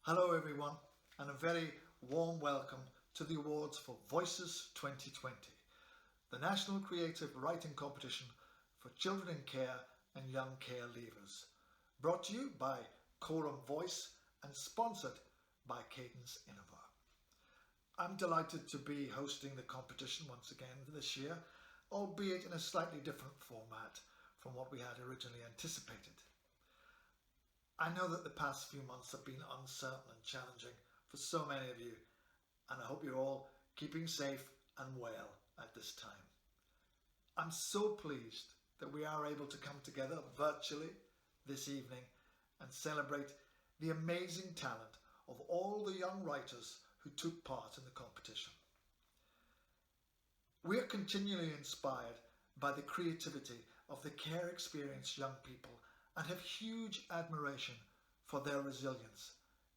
Hello everyone, and a very warm welcome to the awards for Voices 2020, the National Creative Writing Competition for children in care and young care leavers, brought to you by Coram Voice and sponsored by Cadence Innova. I'm delighted to be hosting the competition once again this year, albeit in a slightly different format from what we had originally anticipated. I know that the past few months have been uncertain and challenging for so many of you, and I hope you're all keeping safe and well at this time. I'm so pleased that we are able to come together virtually this evening and celebrate the amazing talent of all the young writers who took part in the competition. We are continually inspired by the creativity of the care experienced young people and have huge admiration for their resilience,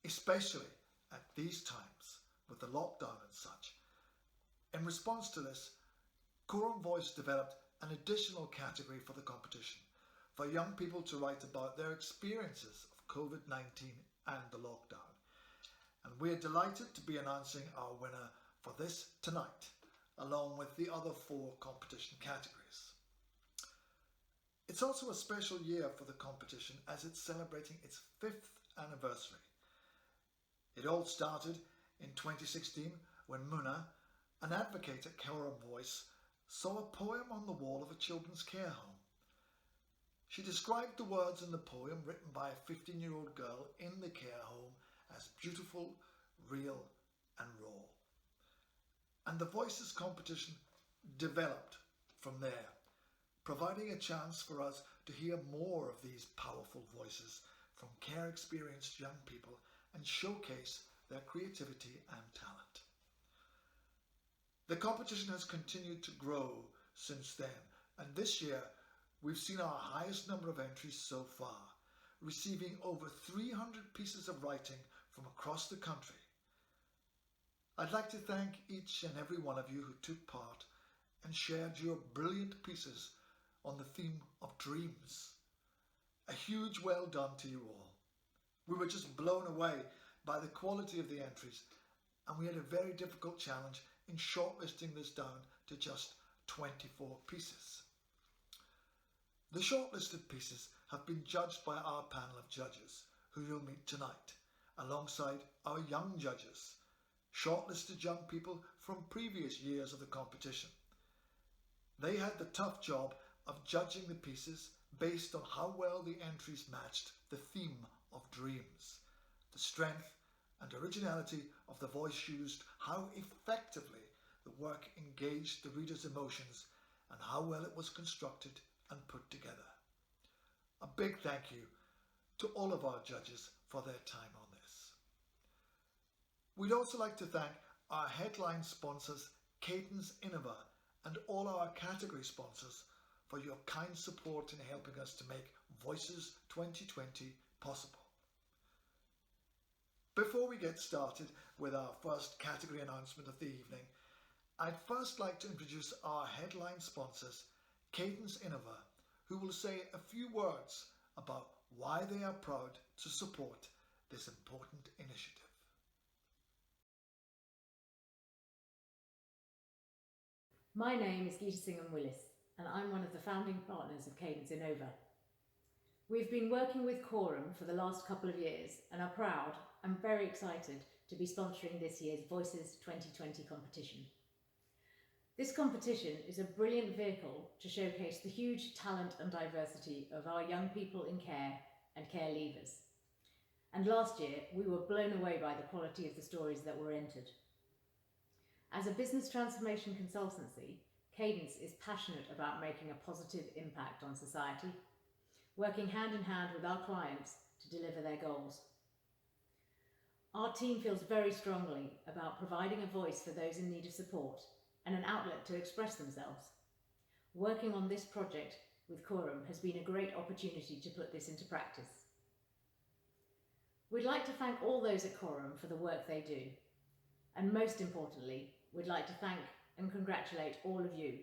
especially at these times with the lockdown and such. In response to this, Coram Voice developed an additional category for the competition for young people to write about their experiences of COVID-19 and the lockdown. And we're delighted to be announcing our winner for this tonight, along with the other 4 competition categories. It's also a special year for the competition as it's celebrating its 5th anniversary. It all started in 2016 when Mina, an advocate at Coram Voice, saw a poem on the wall of a children's care home. She described the words in the poem written by a 15-year-old girl in the care home as beautiful, real and raw. And the Voices competition developed from there, providing a chance for us to hear more of these powerful voices from care experienced young people and showcase their creativity and talent. The competition has continued to grow since then, and this year we've seen our highest number of entries so far, receiving over 300 pieces of writing from across the country. I'd like to thank each and every one of you who took part and shared your brilliant pieces on the theme of dreams. A huge well done to you all. We were just blown away by the quality of the entries, and we had a very difficult challenge in shortlisting this down to just 24 pieces. The shortlisted pieces have been judged by our panel of judges, who you'll meet tonight, alongside our young judges, shortlisted young people from previous years of the competition. They had the tough job of judging the pieces based on how well the entries matched the theme of dreams, the strength and originality of the voice used, how effectively the work engaged the reader's emotions, and how well it was constructed and put together. A big thank you to all of our judges for their time on this. We'd also like to thank our headline sponsors, Cadence Innova, and all our category sponsors for your kind support in helping us to make Voices 2020 possible. Before we get started with our first category announcement of the evening, I'd first like to introduce our headline sponsors, Cadence Innova, who will say a few words about why they are proud to support this important initiative. My name is Geeta Singham-Willis, and I'm one of the founding partners of Cadence Innova. We've been working with Coram for the last couple of years and are proud and very excited to be sponsoring this year's Voices 2020 competition. This competition is a brilliant vehicle to showcase the huge talent and diversity of our young people in care and care leavers. And last year, we were blown away by the quality of the stories that were entered. As a business transformation consultancy, Cadence is passionate about making a positive impact on society, working hand in hand with our clients to deliver their goals. Our team feels very strongly about providing a voice for those in need of support and an outlet to express themselves. Working on this project with Coram has been a great opportunity to put this into practice. We'd like to thank all those at Coram for the work they do, and most importantly, we'd like to thank and congratulate all of you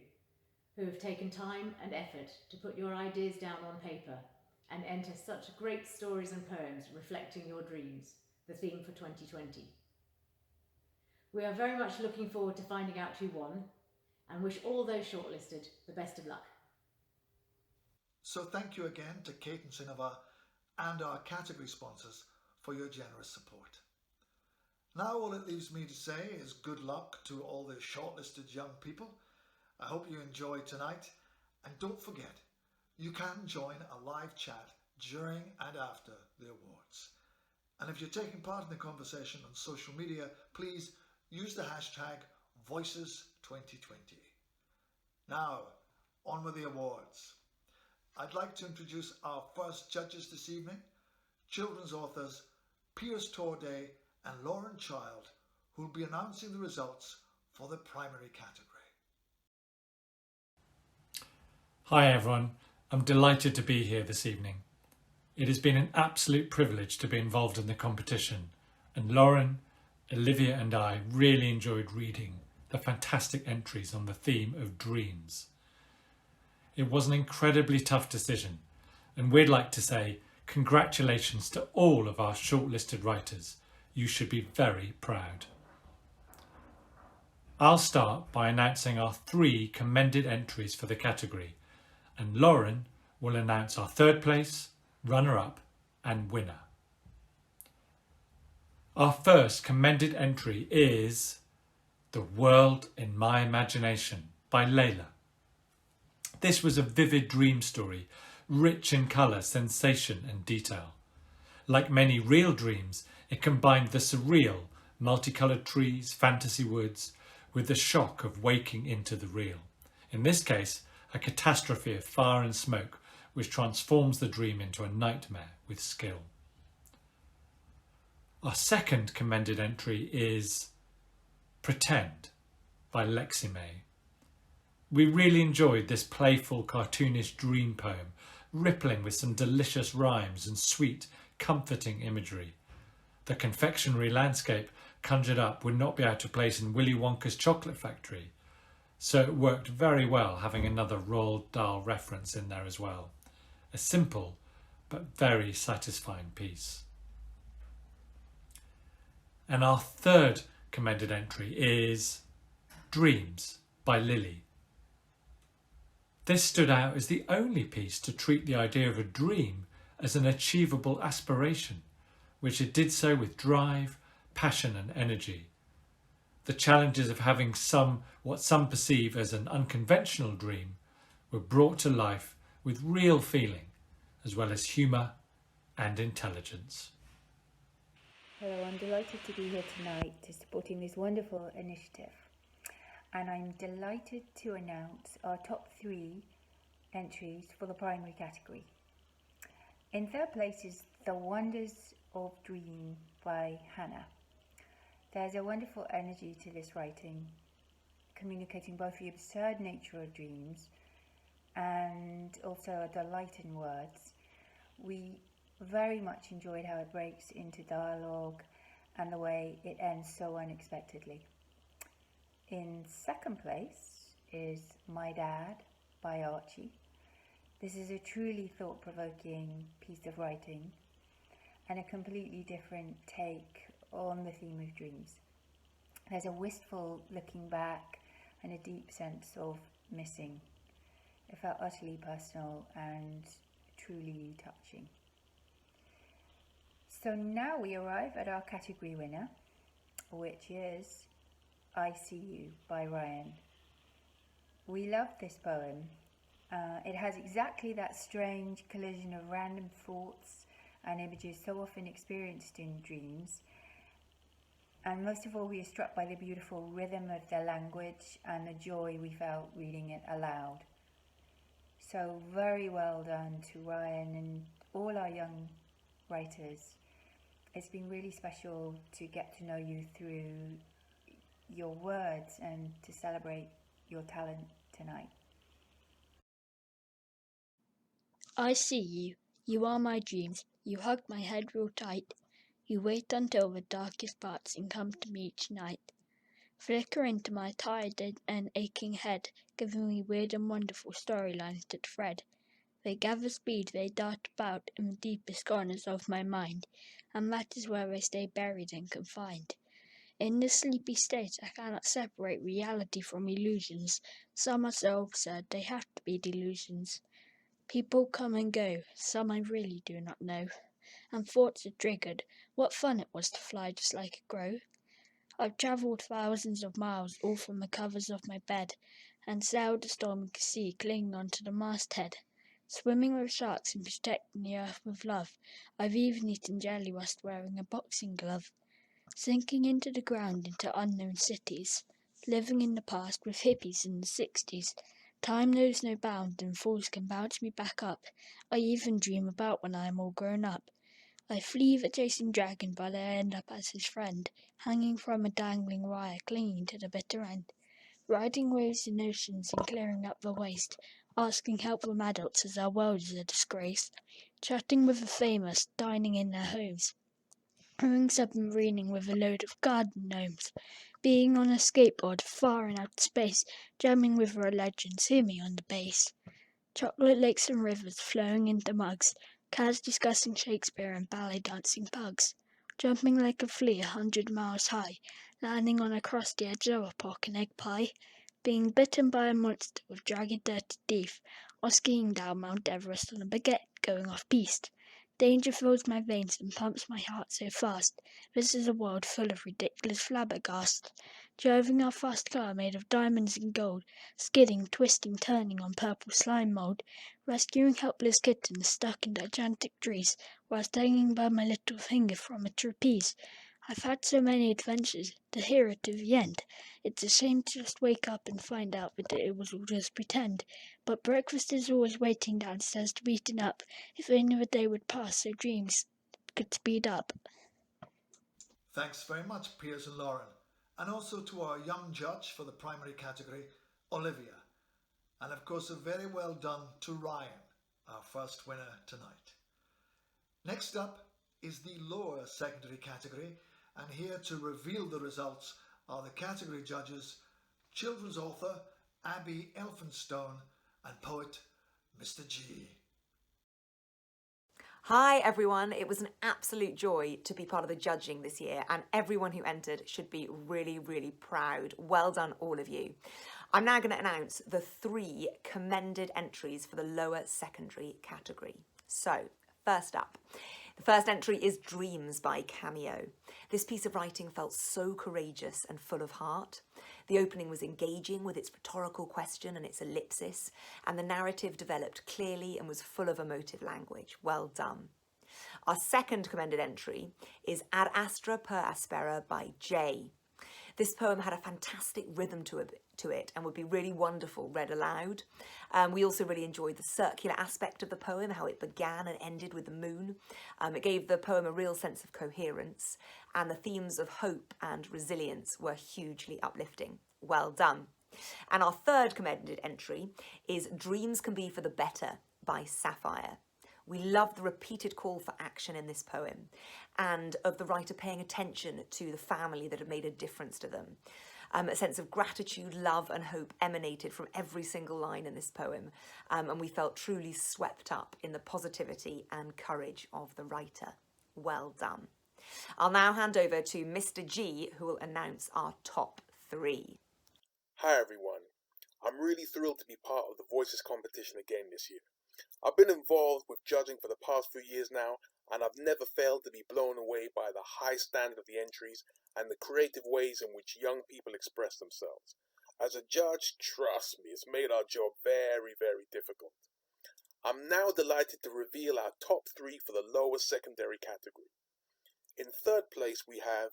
who have taken time and effort to put your ideas down on paper and enter such great stories and poems reflecting your dreams the theme for 2020. We are very much looking forward to finding out who won and wish all those shortlisted the best of luck. So thank you again to Kate and Cineva and our category sponsors for your generous support. Now all it leaves me to say is good luck to all the shortlisted young people. I hope you enjoy tonight, and don't forget, you can join a live chat during and after the awards. And if you're taking part in the conversation on social media, please use the hashtag Voices2020. Now, on with the awards. I'd like to introduce our first judges this evening, children's authors Piers Torday and Lauren Child, who will be announcing the results for the primary category. Hi everyone, I'm delighted to be here this evening. It has been an absolute privilege to be involved in the competition, and Lauren, Olivia and I really enjoyed reading the fantastic entries on the theme of dreams. It was an incredibly tough decision, and we'd like to say congratulations to all of our shortlisted writers. You should be very proud. I'll start by announcing our 3 commended entries for the category, and Lauren will announce our 3rd place, runner-up and winner. Our first commended entry is The World in My Imagination by Laila. This was a vivid dream story, rich in colour, sensation and detail. Like many real dreams, it combined the surreal, multicoloured trees, fantasy woods, with the shock of waking into the real. In this case, a catastrophe of fire and smoke, which transforms the dream into a nightmare with skill. Our second commended entry is Pretend by Lexi. We really enjoyed this playful, cartoonish dream poem, rippling with some delicious rhymes and sweet, comforting imagery. The confectionery landscape conjured up would not be out of place in Willy Wonka's chocolate factory, so it worked very well having another Roald Dahl reference in there as well. A simple but very satisfying piece. And our third commended entry is Dreams by Lillie. This stood out as the only piece to treat the idea of a dream as an achievable aspiration, which it did so with drive, passion and energy. The challenges of having what some perceive as an unconventional dream were brought to life with real feeling, as well as humour and intelligence. Hello, I'm delighted to be here tonight supporting this wonderful initiative. And I'm delighted to announce our top 3 entries for the primary category. In 3rd place is The Wonders of Dream by Hannah. There's a wonderful energy to this writing, communicating both the absurd nature of dreams and also a delight in words. We very much enjoyed how it breaks into dialogue and the way it ends so unexpectedly. In 2nd place is My Dad by Archie. This is a truly thought-provoking piece of writing and a completely different take on the theme of dreams. There's a wistful looking back and a deep sense of missing. It felt utterly personal and truly touching. So now we arrive at our category winner, which is I See You by Ryan. We love this poem. It has exactly that strange collision of random thoughts and images so often experienced in dreams. And most of all, we are struck by the beautiful rhythm of the language and the joy we felt reading it aloud. So very well done to Ryan and all our young writers. It's been really special to get to know you through your words and to celebrate your talent tonight. I see you. You are my dreams. You hug my head real tight. You wait until the darkest parts and come to me each night. Flicker into my tired and aching head, giving me weird and wonderful storylines to thread. They gather speed, they dart about in the deepest corners of my mind, and that is where they stay buried and confined. In this sleepy state I cannot separate reality from illusions. Some are so absurd they have to be delusions. People come and go, some I really do not know, and thoughts are triggered. What fun it was to fly just like a crow. I've travelled thousands of miles, all from the covers of my bed, and sailed the stormy sea, clinging onto the masthead, swimming with sharks and protecting the earth with love. I've even eaten jelly whilst wearing a boxing glove, sinking into the ground into unknown cities, living in the past with hippies in the 60s. Time knows no bound, and fools can bounce me back up. I even dream about when I am all grown up. I flee the chasing dragon, but I end up as his friend, hanging from a dangling wire, clinging to the bitter end, riding waves in oceans and clearing up the waste, asking help from adults as our world is a disgrace, chatting with the famous, dining in their homes, going submarining with a load of garden gnomes, being on a skateboard far in outer space, jamming with our legends, hear me on the bass. Chocolate lakes and rivers flowing into mugs, cats discussing Shakespeare and ballet dancing pugs, jumping like a flea 100 miles high, landing on a crusty edge of a pork and egg pie, being bitten by a monster with jagged dirty teeth, or skiing down Mount Everest on a baguette going off-piste. Danger fills my veins and pumps my heart so fast. This is a world full of ridiculous flabbergasts. Driving our fast car made of diamonds and gold, skidding, twisting, turning on purple slime mould, rescuing helpless kittens stuck in gigantic trees, whilst hanging by my little finger from a trapeze. I've had so many adventures, to hear it to the end. It's a shame to just wake up and find out that it was all just pretend. But breakfast is always waiting downstairs to be eaten up, if only the day would pass so dreams could speed up. Thanks very much, Piers and Lauren, and also to our young judge for the primary category, Olivia. And of course, a very well done to Ryan, our first winner tonight. Next up is the lower secondary category, and here to reveal the results are the category judges, children's author Abbey Elphinstone and poet Mr. G. Hi everyone, it was an absolute joy to be part of the judging this year, and everyone who entered should be really, really proud. Well done, all of you. I'm now going to announce the 3 commended entries for the lower secondary category. So, first up, the first entry is Dreams by Cameo. This piece of writing felt so courageous and full of heart. The opening was engaging with its rhetorical question and its ellipsis, and the narrative developed clearly and was full of emotive language. Well done. Our second commended entry is Ad Astra per Aspera by Jay. This poem had a fantastic rhythm to it and would be really wonderful read aloud. We also really enjoyed the circular aspect of the poem, how it began and ended with the moon. It gave the poem a real sense of coherence, and the themes of hope and resilience were hugely uplifting. Well done. And our third commended entry is Dreams Can Be for the Better by Sapphire. We love the repeated call for action in this poem and of the writer paying attention to the family that had made a difference to them. A sense of gratitude, love and hope emanated from every single line in this poem, and we felt truly swept up in the positivity and courage of the writer. Well done. I'll now hand over to Mr. G, who will announce our top 3. Hi everyone, I'm really thrilled to be part of the Voices competition again this year. I've been involved with judging for the past few years now, and I've never failed to be blown away by the high standard of the entries and the creative ways in which young people express themselves. As a judge, trust me, it's made our job very, very difficult. I'm now delighted to reveal our top 3 for the lower secondary category. In third place we have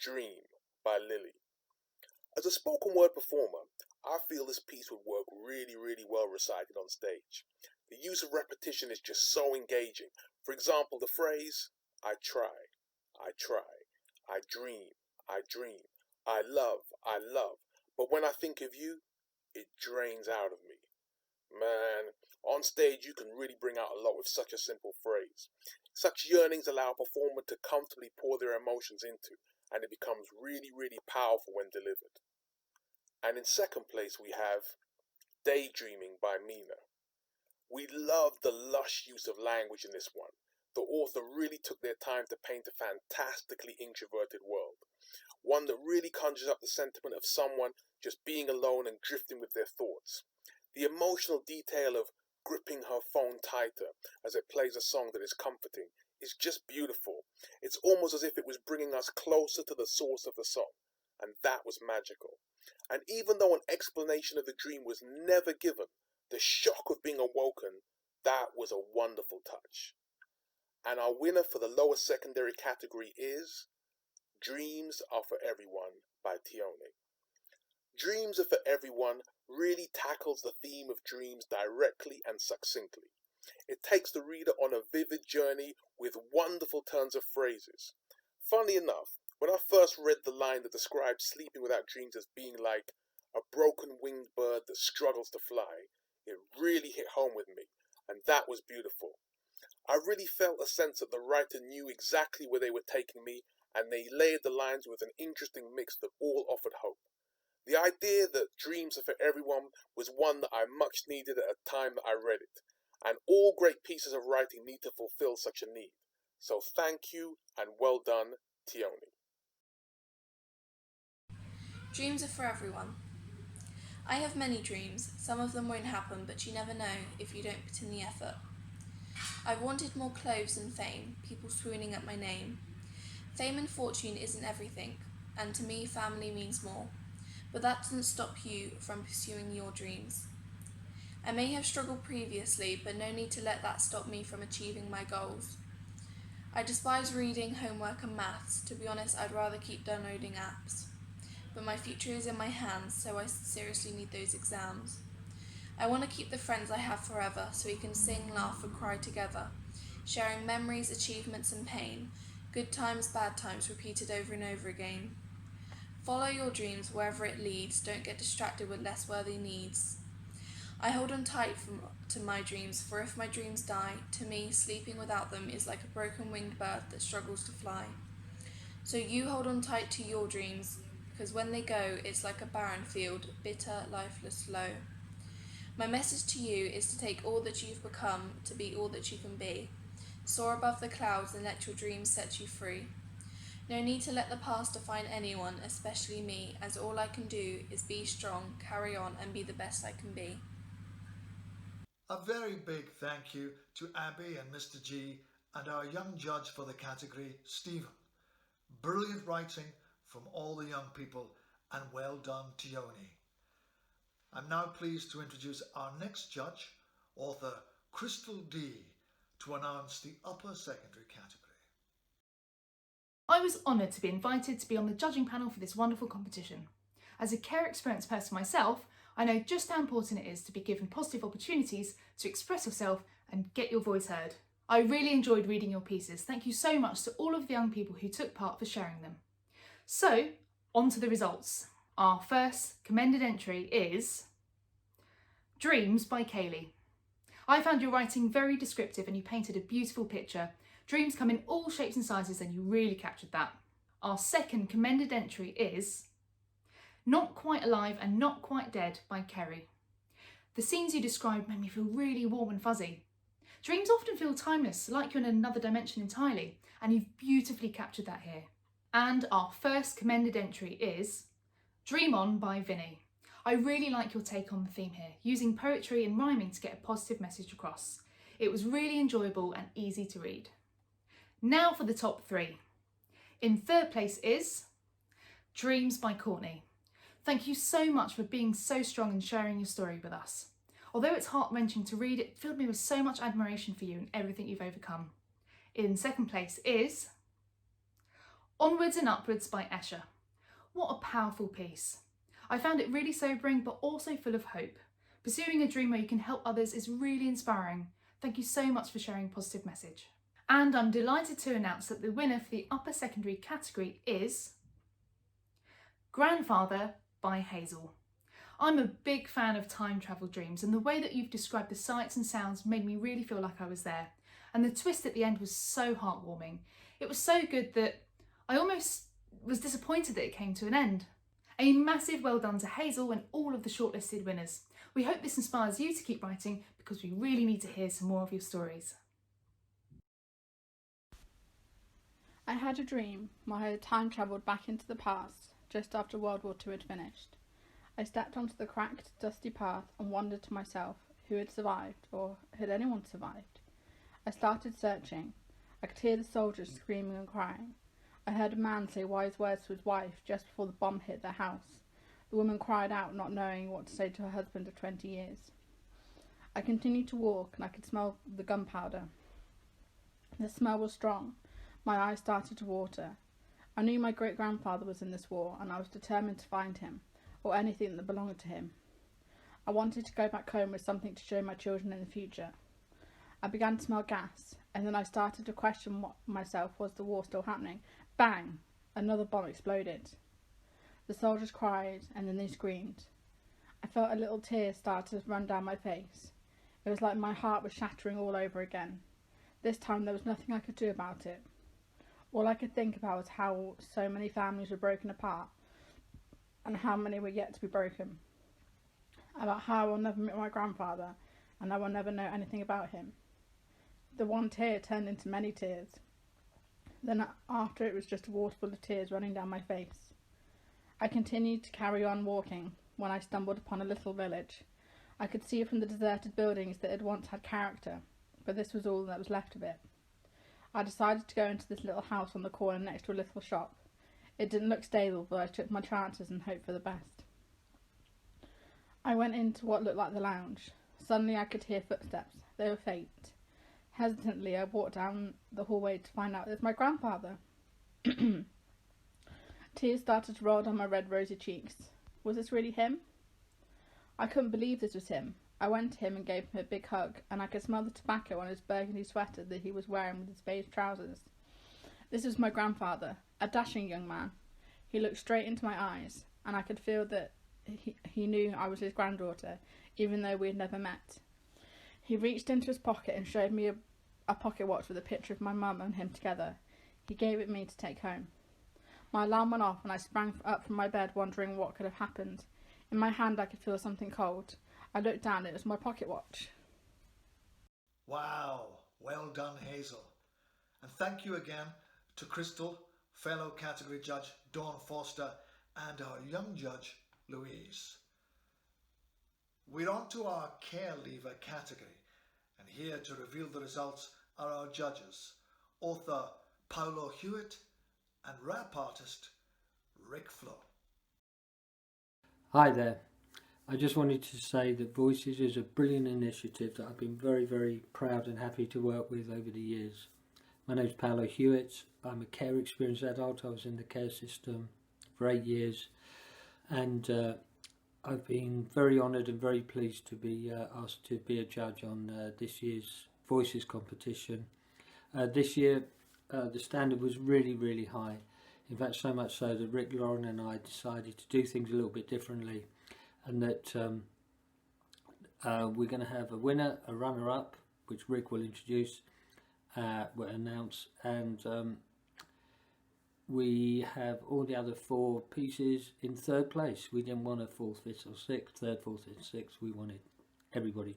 Dream by Lillie. As a spoken word performer, I feel this piece would work really, really well recited on stage. The use of repetition is just so engaging. For example, the phrase, I try, I dream, I love, but when I think of you, it drains out of me. Man, on stage you can really bring out a lot with such a simple phrase. Such yearnings allow a performer to comfortably pour their emotions into, and it becomes really, really powerful when delivered. And in second place we have Daydreaming by Mina. We love the lush use of language in this one. The author really took their time to paint a fantastically introverted world. One that really conjures up the sentiment of someone just being alone and drifting with their thoughts. The emotional detail of gripping her phone tighter as it plays a song that is comforting is just beautiful. It's almost as if it was bringing us closer to the source of the song, and that was magical. And even though an explanation of the dream was never given, the shock of being awoken, that was a wonderful touch. And our winner for the lower secondary category is Dreams Are For Everyone by Tione. Dreams Are For Everyone really tackles the theme of dreams directly and succinctly. It takes the reader on a vivid journey with wonderful turns of phrases. Funnily enough, when I first read the line that described sleeping without dreams as being like a broken winged bird that struggles to fly, it really hit home with me, and that was beautiful. I really felt a sense that the writer knew exactly where they were taking me, and they layered the lines with an interesting mix that all offered hope. The idea that dreams are for everyone was one that I much needed at a time that I read it, and all great pieces of writing need to fulfill such a need. So thank you and well done, Tione. Dreams are for everyone. I have many dreams. Some of them won't happen, but you never know if you don't put in the effort. I've wanted more clothes and fame, people swooning at my name. Fame and fortune isn't everything, and to me family means more. But that doesn't stop you from pursuing your dreams. I may have struggled previously, but no need to let that stop me from achieving my goals. I despise reading, homework and maths. To be honest, I'd rather keep downloading apps. But my future is in my hands, so I seriously need those exams. I want to keep the friends I have forever, so we can sing, laugh and cry together, sharing memories, achievements and pain, good times, bad times, repeated over and over again. Follow your dreams wherever it leads, don't get distracted with less worthy needs. I hold on tight to my dreams, for if my dreams die, to me, sleeping without them is like a broken winged bird that struggles to fly. So you hold on tight to your dreams, because when they go, it's like a barren field, bitter, lifeless, low. My message to you is to take all that you've become, to be all that you can be. Soar above the clouds and let your dreams set you free. No need to let the past define anyone, especially me, as all I can do is be strong, carry on and be the best I can be. A very big thank you to Abbey and Mr. G and our young judge for the category, Stephen. Brilliant writing from all the young people, and well done, Tione. I'm now pleased to introduce our next judge, author Crystal D, to announce the upper secondary category. I was honoured to be invited to be on the judging panel for this wonderful competition. As a care experience person myself, I know just how important it is to be given positive opportunities to express yourself and get your voice heard. I really enjoyed reading your pieces. Thank you so much to all of the young people who took part for sharing them. So, on to the results. Our first commended entry is Dreams by Kayleigh. I found your writing very descriptive and you painted a beautiful picture. Dreams come in all shapes and sizes and you really captured that. Our second commended entry is Not Quite Alive and Not Quite Dead by Kerry. The scenes you described made me feel really warm and fuzzy. Dreams often feel timeless, like you're in another dimension entirely, and you've beautifully captured that here. And our first commended entry is Dream On by Vinny. I really like your take on the theme here, using poetry and rhyming to get a positive message across. It was really enjoyable and easy to read. Now for the top three. In third place is Dreams by Courtney. Thank you so much for being so strong and sharing your story with us. Although it's heart-wrenching to read, it filled me with so much admiration for you and everything you've overcome. In second place is Onwards and Upwards by Escher. What a powerful piece. I found it really sobering but also full of hope. Pursuing a dream where you can help others is really inspiring. Thank you so much for sharing a positive message. And I'm delighted to announce that the winner for the upper secondary category is Grandfather by Hazel. I'm a big fan of time travel dreams, and the way that you've described the sights and sounds made me really feel like I was there. And the twist at the end was so heartwarming. It was so good that I almost was disappointed that it came to an end. A massive well done to Hazel and all of the shortlisted winners. We hope this inspires you to keep writing because we really need to hear some more of your stories. I had a dream where I had time travelled back into the past just after World War II had finished. I stepped onto the cracked, dusty path and wondered to myself who had survived, or had anyone survived. I started searching. I could hear the soldiers screaming and crying. I heard a man say wise words to his wife just before the bomb hit their house. The woman cried out, not knowing what to say to her husband of 20 years. I continued to walk and I could smell the gunpowder. The smell was strong. My eyes started to water. I knew my great-grandfather was in this war and I was determined to find him, or anything that belonged to him. I wanted to go back home with something to show my children in the future. I began to smell gas, and then I started to question myself, was the war still happening? Bang! Another bomb exploded. The soldiers cried, and then they screamed. I felt a little tear start to run down my face. It was like my heart was shattering all over again. This time there was nothing I could do about it. All I could think about was how so many families were broken apart, and how many were yet to be broken. About how I will never meet my grandfather, and I will never know anything about him. The one tear turned into many tears. Then after it was just a waterfall of tears running down my face. I continued to carry on walking when I stumbled upon a little village. I could see from the deserted buildings that it had once had character, but this was all that was left of it. I decided to go into this little house on the corner next to a little shop. It didn't look stable, but I took my chances and hoped for the best. I went into what looked like the lounge. Suddenly I could hear footsteps. They were faint. Hesitantly I walked down the hallway to find out it was my grandfather. Tears started to roll down my red rosy cheeks. Was this really him? I couldn't believe this was him. I went to him and gave him a big hug, and I could smell the tobacco on his burgundy sweater that he was wearing with his beige trousers. This was my grandfather, a dashing young man. He looked straight into my eyes, and I could feel that he knew I was his granddaughter, even though we had never met. He reached into his pocket and showed me a pocket watch with a picture of my mum and him together. He gave it me to take home. My alarm went off and I sprang up from my bed wondering what could have happened. In my hand I could feel something cold. I looked down, it was my pocket watch. Wow, well done, Hazel. And thank you again to Crystal, fellow category judge Dawn Foster, and our young judge Louise. We're on to our care leaver category, and here to reveal the results are our judges, author Paulo Hewitt and rap artist Rick Flo. Hi there. I just wanted to say that Voices is a brilliant initiative that I've been very, very proud and happy to work with over the years. My name's Paulo Hewitt. I'm a care experience adult. I was in the care system for 8 years, and I've been very honoured and very pleased to be asked to be a judge on this year's Voices competition. This year the standard was really, really high. In fact, so much so that Rick, Lauren and I decided to do things a little bit differently, and that we're going to have a winner, a runner-up, which Rick will introduce, will announce, and we have all the other 4 pieces in 3rd place. We didn't want a 4th, 5th or 6th, 3rd, 4th and 6th. We wanted everybody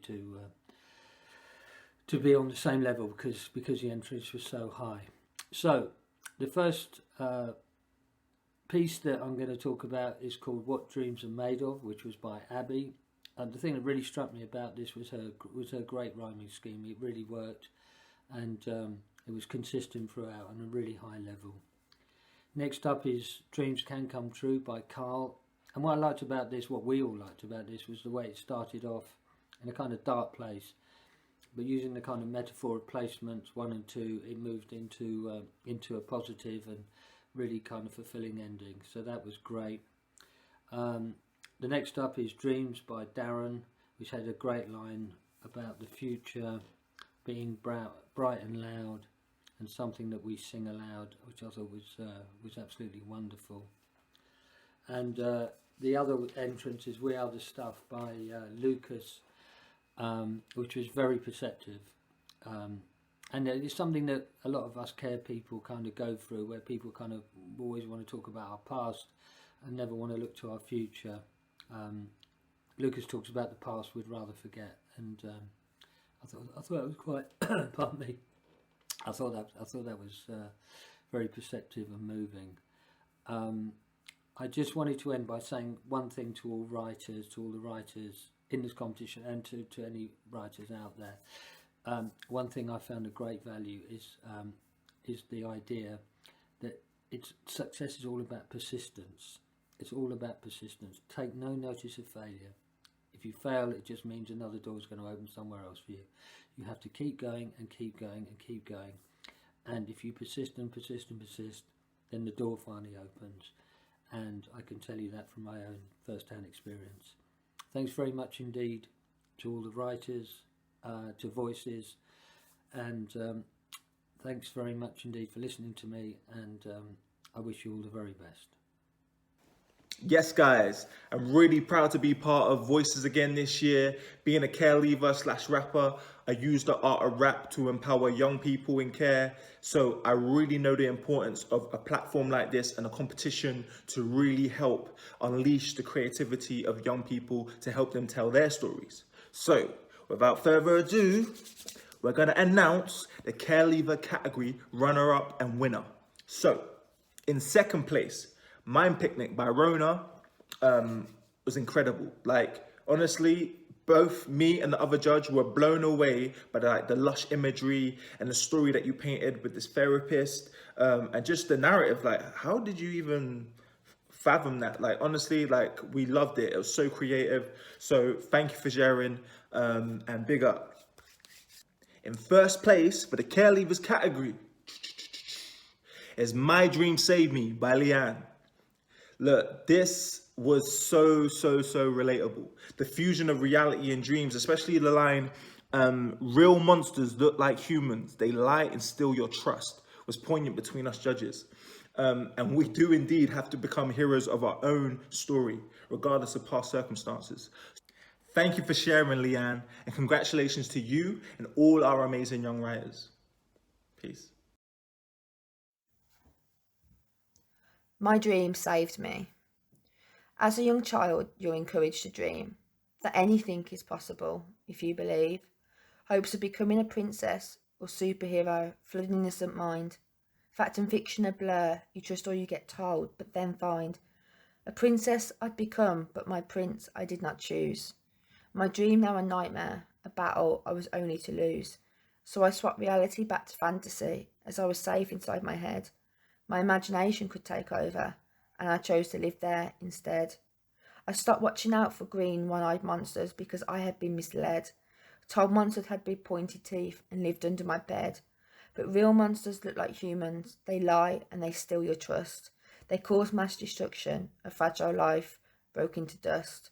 to be on the same level because the entries were so high. So the first piece that I'm going to talk about is called What Dreams Are Made Of, which was by Abbey. And the thing that really struck me about this was her great rhyming scheme. It really worked, and it was consistent throughout on a really high level. Next up is Dreams Can Come True by Carl. And what I liked about this, what we all liked about this, was the way it started off in a kind of dark place, but using the kind of metaphor of placements 1 and 2, it moved into a positive and really kind of fulfilling ending. So that was great. The next up is Dreams by Darren, which had a great line about the future being bright and loud, and something that we sing aloud, which I thought was absolutely wonderful. And the other entrance is We Are the Stuff by Lucas, which was very perceptive. And it's something that a lot of us care people kind of go through, where people kind of always want to talk about our past and never want to look to our future. Lucas talks about the past we'd rather forget, and I thought it was quite. Pardon me. I thought that was very perceptive and moving. I just wanted to end by saying one thing to all the writers in this competition, and to any writers out there. One thing I found a great value is the idea that success is all about persistence. It's all about persistence. Take no notice of failure. If you fail, it just means another door is going to open somewhere else for you. You have to keep going and keep going and keep going. And if you persist and persist and persist, then the door finally opens. And I can tell you that from my own first-hand experience. Thanks very much indeed to all the writers, to Voices, and thanks very much indeed for listening to me, and I wish you all the very best. Yes, guys, I'm really proud to be part of Voices again this year. Being a care leaver / rapper, I use the art of rap to empower young people in care. So I really know the importance of a platform like this and a competition to really help unleash the creativity of young people to help them tell their stories. So without further ado, we're going to announce the care leaver category runner-up and winner. So in second place, Mind Picnic by Rona was incredible. Like, honestly, both me and the other judge were blown away by the lush imagery and the story that you painted with this therapist, and just the narrative. Like, how did you even fathom that? Like, honestly, like, we loved it. It was so creative. So thank you for sharing, and big up. In first place for the care leavers category is My Dream Saved Me by Leanne. Look, this was so relatable. The fusion of reality and dreams, especially the line, real monsters look like humans, they lie and steal your trust, was poignant between us judges. And we do indeed have to become heroes of our own story, regardless of past circumstances. Thank you for sharing, Leanne, and congratulations to you and all our amazing young writers. Peace. My dream saved me. As a young child, you're encouraged to dream, that anything is possible if you believe. Hopes of becoming a princess or superhero flood an innocent mind. Fact and fiction a blur, you trust all you get told, but then find. A princess I'd become, but my prince I did not choose. My dream now a nightmare, a battle I was only to lose. So I swapped reality back to fantasy, as I was safe inside my head. My imagination could take over, and I chose to live there instead. I stopped watching out for green, one-eyed monsters because I had been misled. Told monsters had big pointed teeth and lived under my bed. But real monsters look like humans. They lie and they steal your trust. They cause mass destruction, a fragile life broken to dust.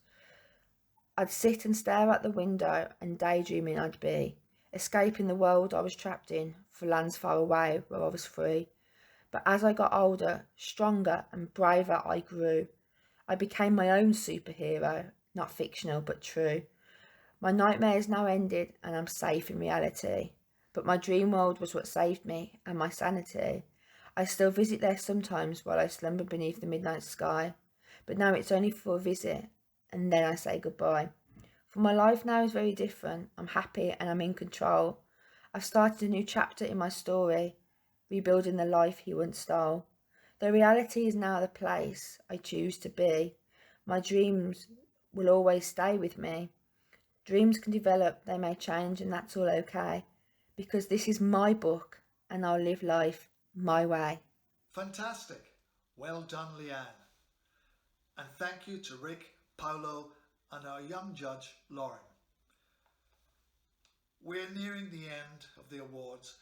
I'd sit and stare out the window, and daydreaming I'd be, escaping the world I was trapped in for lands far away where I was free. But as I got older, stronger and braver I grew. I became my own superhero, not fictional but true. My nightmares now ended and I'm safe in reality. But my dream world was what saved me and my sanity. I still visit there sometimes while I slumber beneath the midnight sky. But now it's only for a visit and then I say goodbye. For my life now is very different. I'm happy and I'm in control. I've started a new chapter in my story, rebuilding the life he once stole. The reality is now the place I choose to be. My dreams will always stay with me. Dreams can develop, they may change, and that's all okay. Because this is my book, and I'll live life my way. Fantastic. Well done, Leanne. And thank you to Rick, Paolo, and our young judge, Lauren. We're nearing the end of the awards,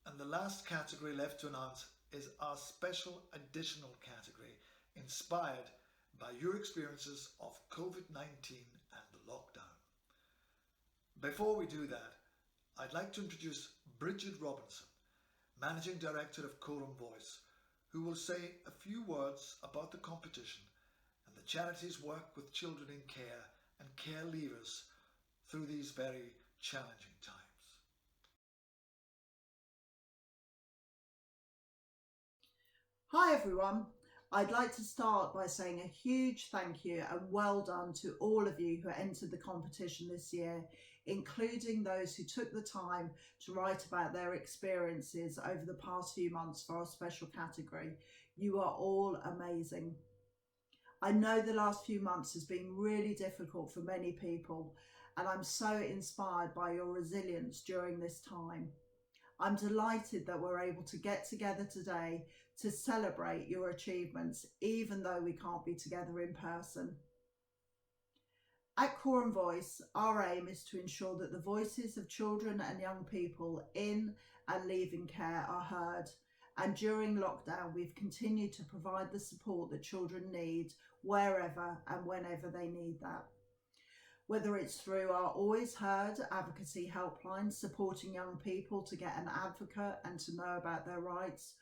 and the last category left to announce is our special additional category inspired by your experiences of COVID-19 and the lockdown. Before we do that, I'd like to introduce Bridget Robinson, Managing Director of Coram Voice, who will say a few words about the competition and the charity's work with children in care and care leavers through these very challenging times. Hi everyone, I'd like to start by saying a huge thank you and well done to all of you who entered the competition this year, including those who took the time to write about their experiences over the past few months for our special category. You are all amazing. I know the last few months has been really difficult for many people, and I'm so inspired by your resilience during this time. I'm delighted that we're able to get together today to celebrate your achievements, even though we can't be together in person. At Coram Voice, our aim is to ensure that the voices of children and young people in and leaving care are heard. And during lockdown, we've continued to provide the support that children need wherever and whenever they need that. Whether it's through our Always Heard advocacy helpline, supporting young people to get an advocate and to know about their rights,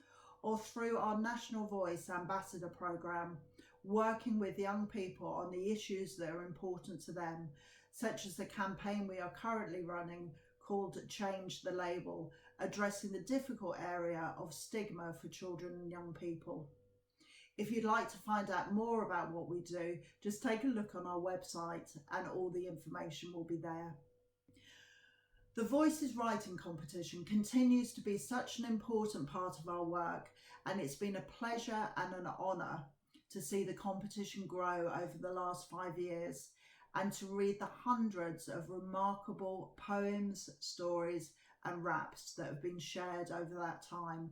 or through our National Voice Ambassador programme, working with young people on the issues that are important to them, such as the campaign we are currently running called Change the Label, addressing the difficult area of stigma for children and young people. If you'd like to find out more about what we do, just take a look on our website and all the information will be there. The Voices Writing Competition continues to be such an important part of our work, and it's been a pleasure and an honour to see the competition grow over the last 5 years and to read the hundreds of remarkable poems, stories and raps that have been shared over that time.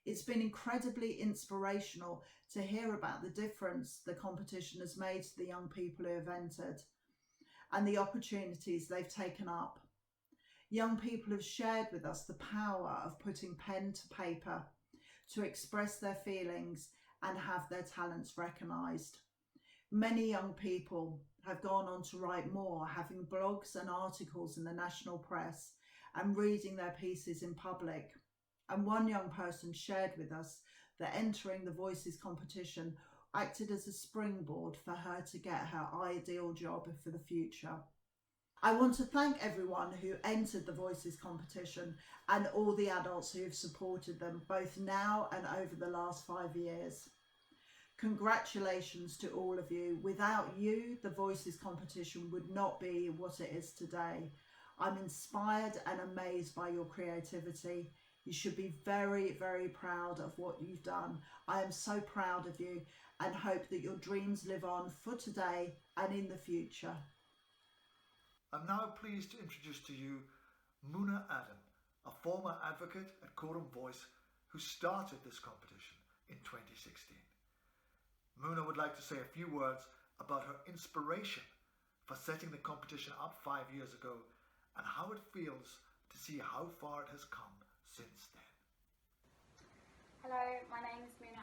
It's been incredibly inspirational to hear about the difference the competition has made to the young people who have entered and the opportunities they've taken up. Young people have shared with us the power of putting pen to paper to express their feelings and have their talents recognised. Many young people have gone on to write more, having blogs and articles in the national press and reading their pieces in public. And one young person shared with us that entering the Voices competition acted as a springboard for her to get her ideal job for the future. I want to thank everyone who entered the Voices competition and all the adults who have supported them, both now and over the last 5 years. Congratulations to all of you. Without you, the Voices competition would not be what it is today. I'm inspired and amazed by your creativity. You should be very, very proud of what you've done. I am so proud of you and hope that your dreams live on for today and in the future. I'm now pleased to introduce to you Mina, a former advocate at Coram Voice who started this competition in 2016. Mina would like to say a few words about her inspiration for setting the competition up 5 years ago and how it feels to see how far it has come since then. Hello, my name is Mina.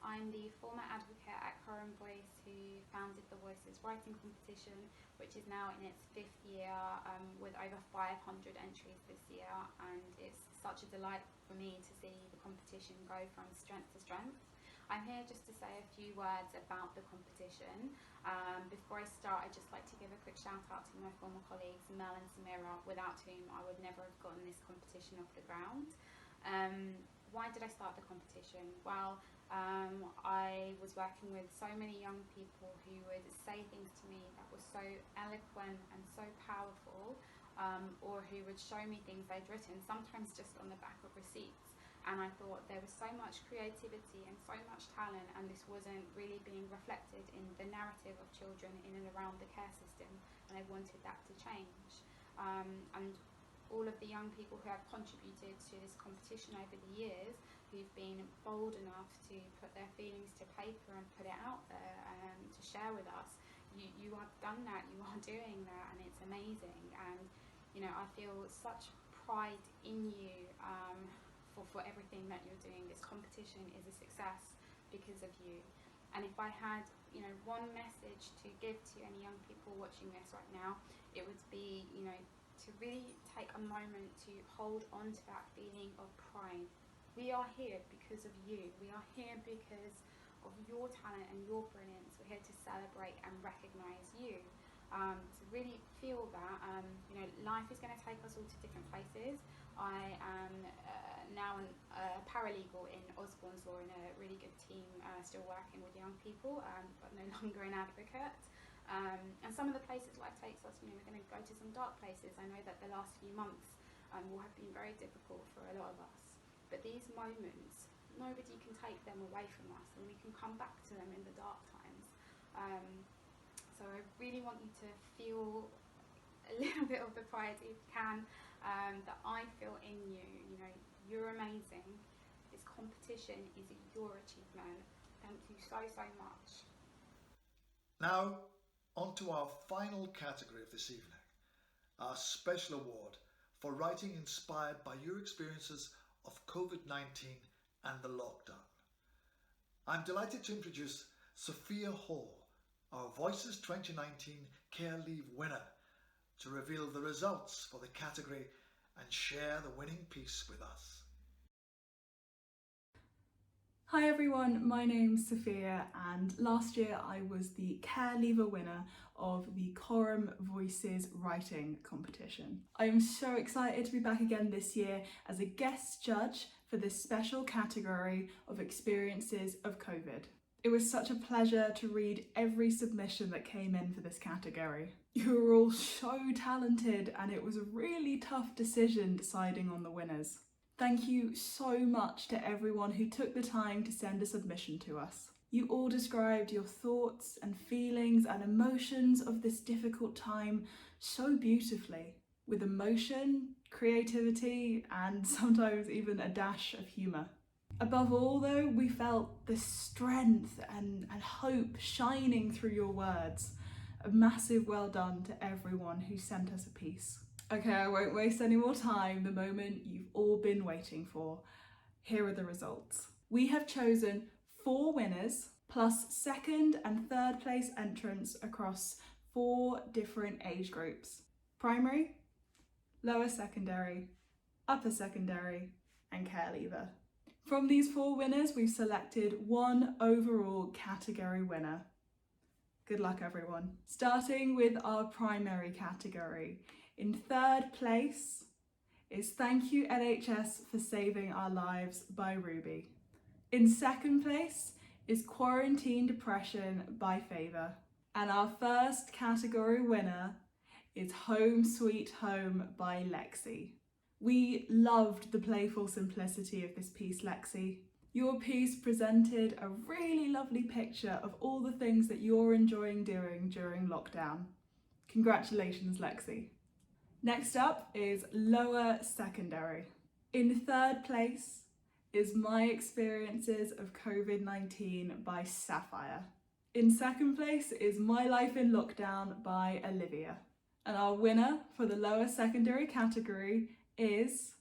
I'm the former advocate at Coram Voice who founded the Voices Writing Competition, which is now in its 5th year with over 500 entries this year, and it's such a delight for me to see the competition go from strength to strength. I'm here just to say a few words about the competition. Before I start, I'd just like to give a quick shout out to my former colleagues Mel and Samira, without whom I would never have gotten this competition off the ground. Why did I start the competition? Well, I was working with so many young people who would say things to me that were so eloquent and so powerful, or who would show me things they'd written, sometimes just on the back of receipts. And I thought there was so much creativity and so much talent, and this wasn't really being reflected in the narrative of children in and around the care system, and I wanted that to change. And all of the young people who have contributed to this competition over the years, who've been bold enough to put their feelings to paper and put it out there to share with us, you have done that, you are doing that, and it's amazing. And you know, I feel such pride in you for everything that you're doing. This competition is a success because of you. And if I had, you know, one message to give to any young people watching this right now, it would be, you know, to really take a moment to hold on to that feeling of pride. We are here because of you. We are here because of your talent and your brilliance. We're here to celebrate and recognise you. To really feel that, you know, life is going to take us all to different places. I am now a paralegal in Osborne's Law in a really good team, still working with young people, but no longer an advocate. And some of the places life takes us, we're going to go to some dark places. I know that the last few months will have been very difficult for a lot of us. But these moments, nobody can take them away from us, and we can come back to them in the dark times. So I really want you to feel a little bit of the pride, if you can, that I feel in you. You're amazing. This competition is your achievement. Thank you so much. Now, on to our final category of this evening, our special award for writing inspired by your experiences of COVID-19 and the lockdown. I'm delighted to introduce Sophia Hall, our Voices 2019 Kayleigh winner, to reveal the results for the category and share the winning piece with us. Hi everyone, my name's Sophia, and last year I was the Kayleigh winner of the Coram Voices writing competition. I am so excited to be back again this year as a guest judge for this special category of experiences of COVID. It was such a pleasure to read every submission that came in for this category. You were all so talented, and it was a really tough decision deciding on the winners. Thank you so much to everyone who took the time to send a submission to us. You all described your thoughts and feelings and emotions of this difficult time so beautifully, with emotion, creativity, and sometimes even a dash of humour. Above all though, we felt the strength and hope shining through your words. A massive well done to everyone who sent us a piece. Okay, I won't waste any more time, the moment you've all been waiting for. Here are the results. We have chosen 4 winners, plus second and third place entrants across 4 different age groups. Primary, lower secondary, upper secondary, and Kayleigh. From these 4 winners, we've selected 1 overall category winner. Good luck everyone. Starting with our primary category. In third place is Thankyou NHS for Saving Our Lives by Ruby. In second place is Quarantine Depression by Favour. And our first category winner is Home Sweet Home by Lexi. We loved the playful simplicity of this piece, Lexi. Your piece presented a really lovely picture of all the things that you're enjoying doing during lockdown. Congratulations, Lexi. Next up is lower secondary. In third place is My Experiences of COVID-19 by Sapphire. In second place is My Life in Lockdown by Olivia. And our winner for the lower secondary category is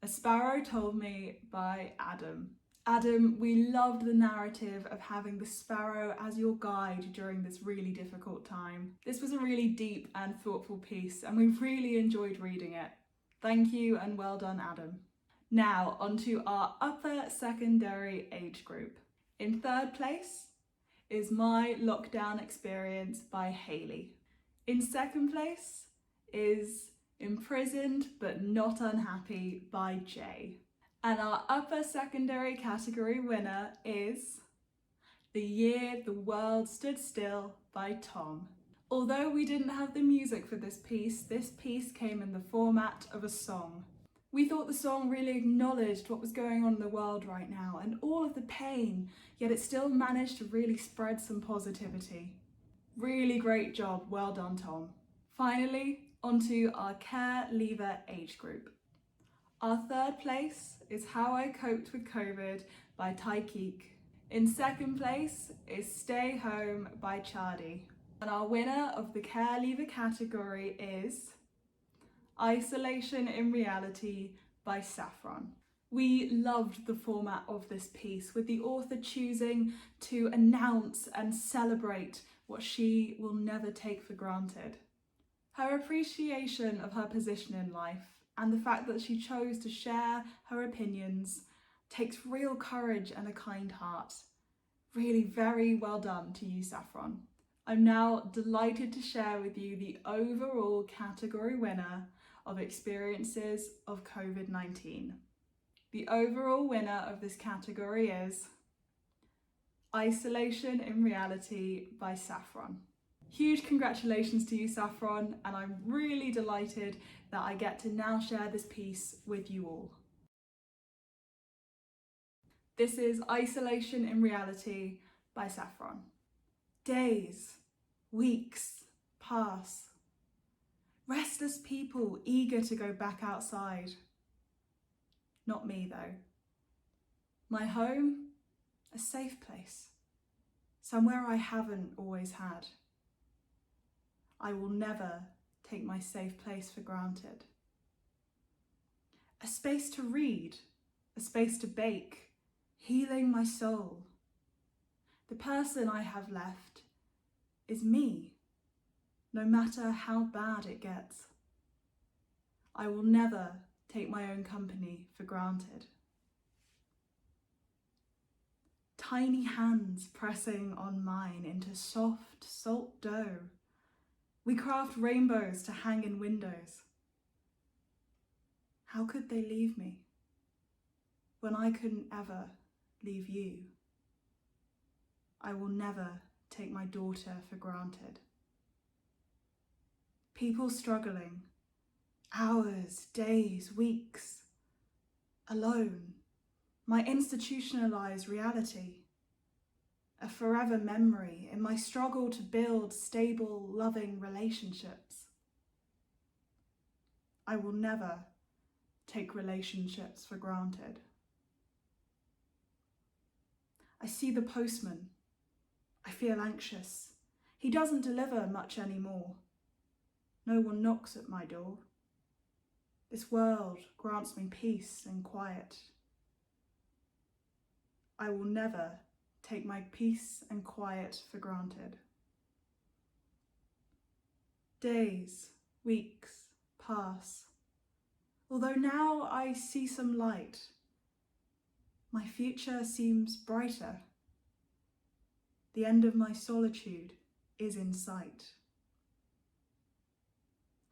A Sparrow Told Me by Adam. Adam, we loved the narrative of having the sparrow as your guide during this really difficult time. This was a really deep and thoughtful piece, and we really enjoyed reading it. Thank you and well done, Adam. Now onto our upper secondary age group. In third place is My Lockdown Experience by Hayleigh. In second place is Imprisoned But Not Unhappy by Jay. And our upper secondary category winner is The Year the World Stood Still by Tom. Although we didn't have the music for this piece came in the format of a song. We thought the song really acknowledged what was going on in the world right now and all of the pain, yet it still managed to really spread some positivity. Really great job, well done, Tom. Finally, onto our Kayleigh age group. Our third place is How I Coped with COVID by Thankyou. In second place is Stay Home by Chardy. And our winner of the Kayleigh category is Isolation in Reality by Saphron. We loved the format of this piece, with the author choosing to announce and celebrate what she will never take for granted. Her appreciation of her position in life and the fact that she chose to share her opinions takes real courage and a kind heart. Really very well done to you, Saphron. I'm now delighted to share with you the overall category winner of Experoences of COVID-19. The overall winner of this category is Isolation in Reality by Saphron. Huge congratulations to you, Saphron, and I'm really delighted that I get to now share this piece with you all. This is Isolation in Reality by Saphron. Days, weeks pass. Restless people eager to go back outside. Not me though. My home, a safe place, somewhere I haven't always had. I will never take my safe place for granted. A space to read, a space to bake, healing my soul. The person I have left is me, no matter how bad it gets. I will never take my own company for granted. Tiny hands pressing on mine into soft salt dough. We craft rainbows to hang in windows. How could they leave me when I couldn't ever leave you? I will never take my daughter for granted. People struggling, hours, days, weeks, alone, my institutionalized reality, a forever memory in my struggle to build stable, loving relationships. I will never take relationships for granted. I see the postman. I feel anxious. He doesn't deliver much anymore. No one knocks at my door. This world grants me peace and quiet. I will never take my peace and quiet for granted. Days, weeks pass. Although now I see some light, my future seems brighter. The end of my solitude is in sight.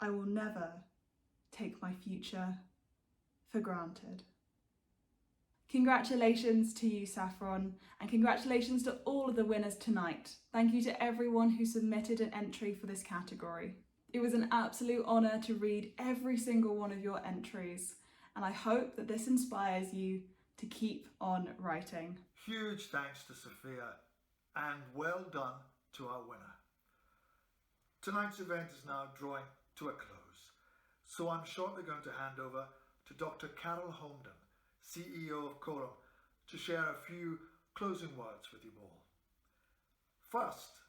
I will never take my future for granted. Congratulations to you, Saphron, and congratulations to all of the winners tonight. Thank you to everyone who submitted an entry for this category. It was an absolute honour to read every single one of your entries, and I hope that this inspires you to keep on writing. Huge thanks to Sophia, and well done to our winner. Tonight's event is now drawing to a close, so I'm shortly going to hand over to Dr. Carol Holmden, CEO of Coram, to share a few closing words with you all. First,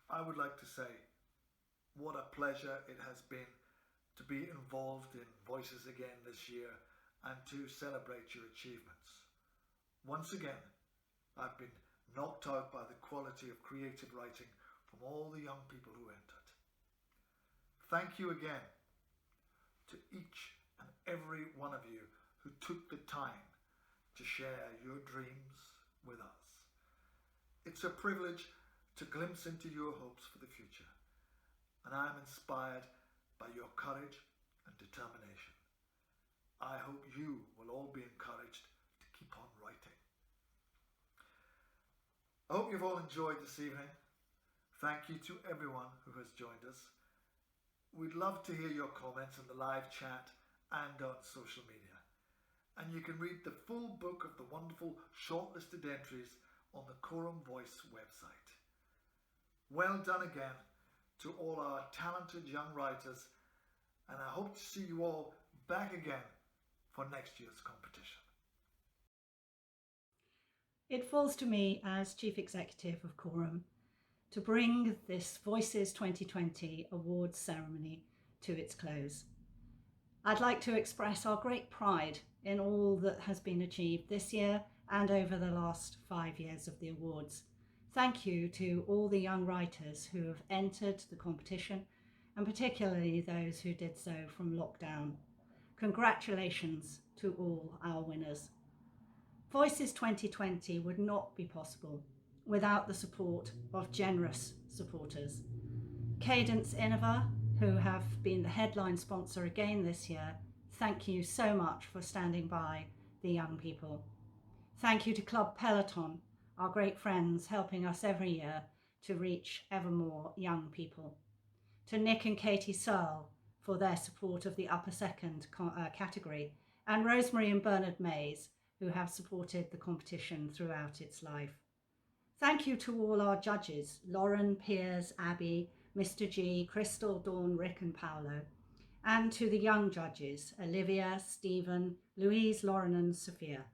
I would like to say what a pleasure it has been to be involved in Voices again this year and to celebrate your achievements. Once again, I've been knocked out by the quality of creative writing from all the young people who entered. Thank you again to each and every one of you who took the time to share your dreams with us. It's a privilege to glimpse into your hopes for the future, and I'm inspired by your courage and determination. I hope you will all be encouraged to keep on writing. I hope you've all enjoyed this evening. Thank you to everyone who has joined us. We'd love to hear your comments in the live chat and on social media. And you can read the full book of the wonderful shortlisted entries on the Coram Voice website. Well done again to all our talented young writers, and I hope to see you all back again for next year's competition. It falls to me as Chief Executive of Coram to bring this Voices 2020 awards ceremony to its close. I'd like to express our great pride in all that has been achieved this year and over the last 5 years of the awards. Thank you to all the young writers who have entered the competition, and particularly those who did so from lockdown. Congratulations to all our winners. Voices 2020 would not be possible without the support of generous supporters. Cadence Innova, who have been the headline sponsor again this year, thank you so much for standing by the young people. Thank you to Club Peloton, our great friends helping us every year to reach ever more young people. To Nick and Katie Searle for their support of the upper second category, and Rosemary and Bernard Mays, who have supported the competition throughout its life. Thank you to all our judges, Lauren, Piers, Abbey, Mr. G, Crystal, Dawn, Rick and Paolo, and to the young judges, Olivia, Stephen, Louise, Lauren and Sophia.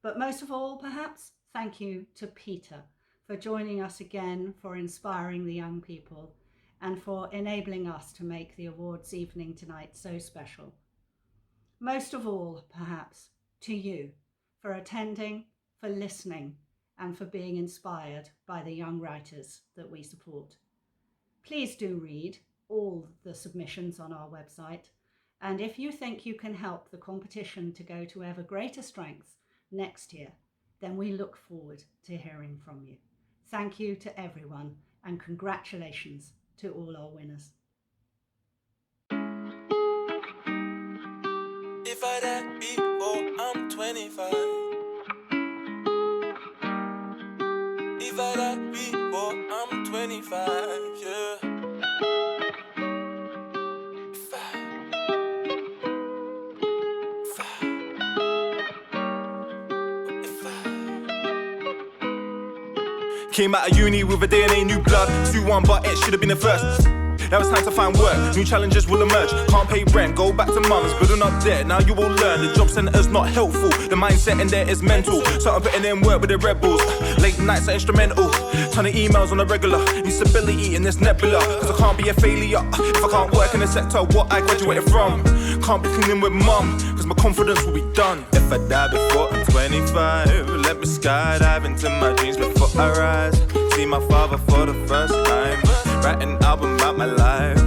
But most of all, perhaps, thank you to Peter for joining us again, for inspiring the young people, and for enabling us to make the awards evening tonight so special. Most of all, perhaps, to you for attending, for listening, and for being inspired by the young writers that we support. Please do read all the submissions on our website, and if you think you can help the competition to go to ever greater strengths next year, then we look forward to hearing from you. Thank you to everyone, and congratulations to all our winners. If I die before I'm 25, if I die before I'm 25, yeah. Came out of uni with a DNA new blood. 2-1, but it should have been the first. Now it's time to find work, new challenges will emerge. Can't pay rent, go back to mum's, building up debt. Now you will learn, the job centre's not helpful. The mindset in there is mental. So I'm putting in work with the rebels. Late nights are instrumental. Ton of emails on a regular. Need stability in this nebula. Cause I can't be a failure if I can't work in the sector what I graduated from. Can't be cleaning with mum, cause my confidence will be done. If I die before I'm 25, let me skydive into my dreams before I rise. See my father for the first time, write an album about my life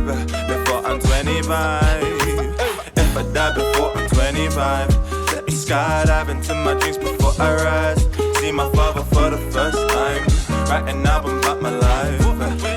before I'm 25. If I die before I'm 25, let me skydive into my dreams before I rise. See my father for the first time, write an album about my life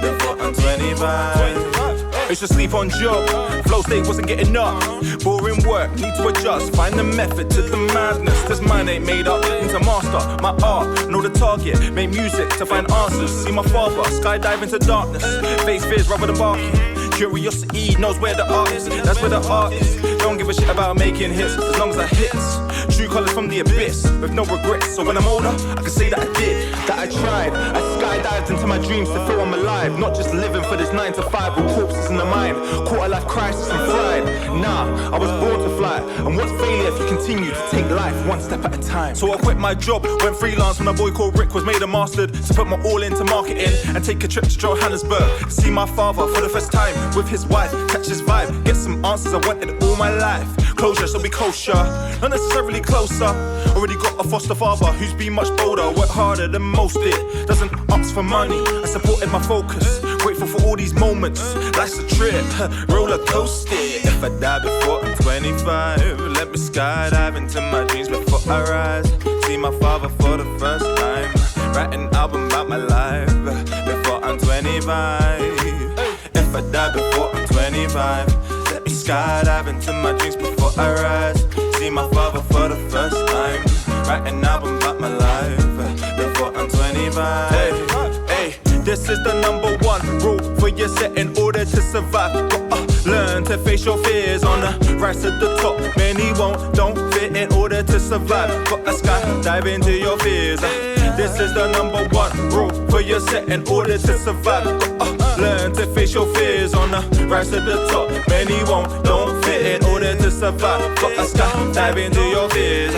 before I'm 25. I used to sleep on job, flow state wasn't getting up. Boring work, need to adjust, find the method to the madness. This mind ain't made up, need to master my art, know the target, make music to find answers. See my father, skydive into darkness, face fears rather than barking. Curiosity knows where the art is, that's where the art is. Don't give a shit about making hits, as long as I hits. True colours from the abyss, with no regrets. So when I'm older, I can say that I did, that I tried. I skydived into my dreams to feel I'm alive, not just living for this 9 to 5 with corpses in the mind. Quarter-life crisis and fried. Nah, I was born to fly. And what's failure if you continue to take life one step at a time? So I quit my job, went freelance when a boy called Rick was made a mastered. To put my all into marketing and take a trip to Johannesburg. See my father for the first time with his wife, catch his vibe, get some answers I wanted all my life. Closure, so be kosher, not necessarily closer. Already got a foster father who's been much bolder, worked harder than most did. Doesn't ask for money, I supported my focus. Grateful for all these moments, life's a trip, roller coaster. If I die before I'm 25, let me skydive into my dreams before I rise. See my father for the first time, write an album about my life before I'm 25. If I die before I'm 25, let me skydive into my dreams before I rise. See my father for the first time, write an album about my life before I'm 25. Hey, this is the #1 rule for your set in order to survive. Gotta learn to face your fears on the rise to the top. Many don't fit in order to survive. Gotta skydive into your fears. This is the #1 rule for your set in order to survive. Gotta learn to face your fears on the rise to the top. Many don't fit in order to survive. Gotta skydive into your fears.